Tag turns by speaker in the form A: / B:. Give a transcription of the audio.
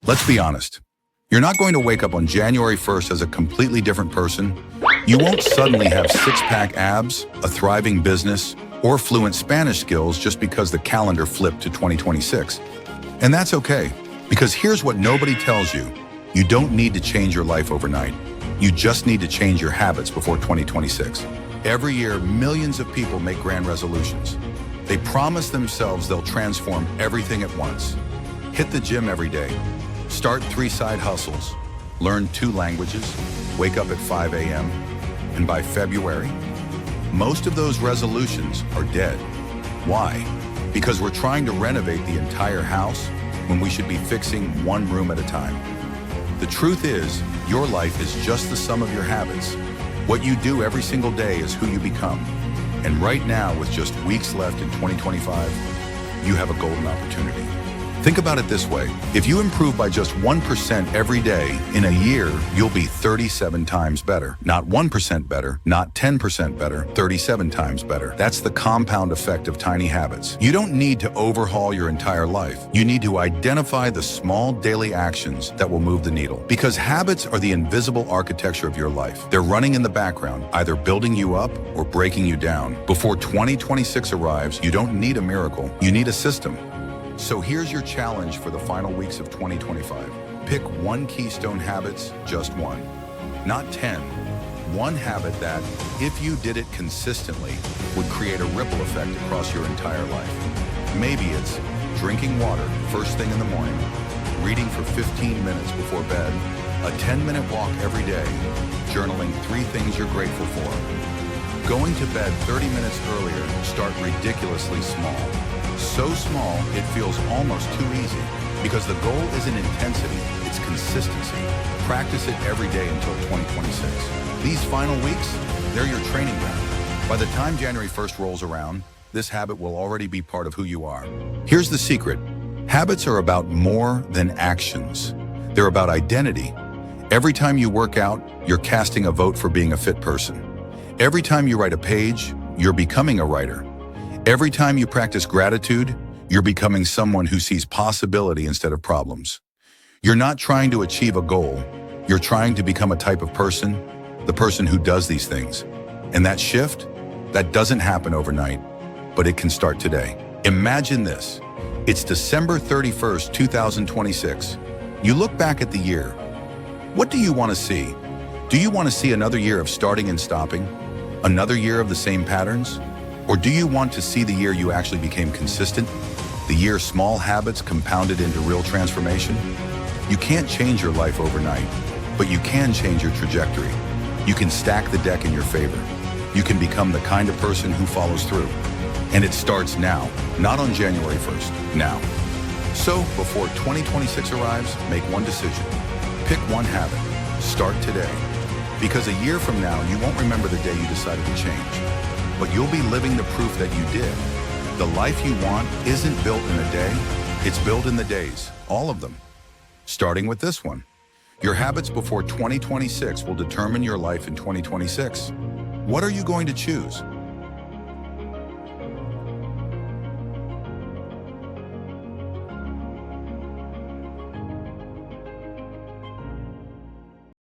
A: Let's be honest. You're not going to wake up on January 1st as a completely different person. You won't suddenly have six-pack abs, a thriving business, or fluent Spanish skills just because the calendar flipped to 2026. And that's okay, because here's what nobody tells you. You don't need to change your life overnight. You just need to change your habits before 2026. Every year, millions of people make grand resolutions. They promise themselves they'll transform everything at once. Hit the gym every day. Start 3 side hustles. Learn 2 languages. Wake up at 5 a.m. And by February, most of those resolutions are dead. Why? Because we're trying to renovate the entire house when we should be fixing one room at a time. The truth is, your life is just the sum of your habits. What you do every single day is who you become. And right now, with just weeks left in 2025, you have a golden opportunity. Think about it this way. If you improve by just 1% every day, in a year, you'll be 37 times better. Not 1% better, not 10% better, 37 times better. That's the compound effect of tiny habits. You don't need to overhaul your entire life. You need to identify the small daily actions that will move the needle. Because habits are the invisible architecture of your life. They're running in the background, either building you up or breaking you down. Before 2026 arrives, you don't need a miracle. You need a system. So here's your challenge for the final weeks of 2025. Pick one keystone habits, just one. Not 10. One habit that, if you did it consistently, would create a ripple effect across your entire life. Maybe it's drinking water first thing in the morning, reading for 15 minutes before bed, a 10-minute walk every day, journaling 3 things you're grateful for. Going to bed 30 minutes earlier, start ridiculously small. So small, it feels almost too easy. Because the goal isn't intensity, it's consistency. Practice it every day until 2026. These final weeks, they're your training ground. By the time January 1st rolls around, this habit will already be part of who you are. Here's the secret. Habits are about more than actions. They're about identity. Every time you work out, you're casting a vote for being a fit person. Every time you write a page, you're becoming a writer. Every time you practice gratitude, you're becoming someone who sees possibility instead of problems. You're not trying to achieve a goal. You're trying to become a type of person, the person who does these things. And that shift, that doesn't happen overnight, but it can start today. Imagine this. It's December 31st, 2026. You look back at the year. What do you want to see? Do you want to see another year of starting and stopping? Another year of the same patterns? Or do you want to see the year you actually became consistent? The year small habits compounded into real transformation? You can't change your life overnight, but you can change your trajectory. You can stack the deck in your favor. You can become the kind of person who follows through. And it starts now, not on January 1st, now. So, before 2026 arrives, make one decision. Pick one habit. Start today. Because a year from now, you won't remember the day you decided to change. But you'll be living the proof that you did. The life you want isn't built in a day, it's built in the days, all of them. Starting with this one. Your habits before 2026 will determine your life in 2026. What are you going to choose?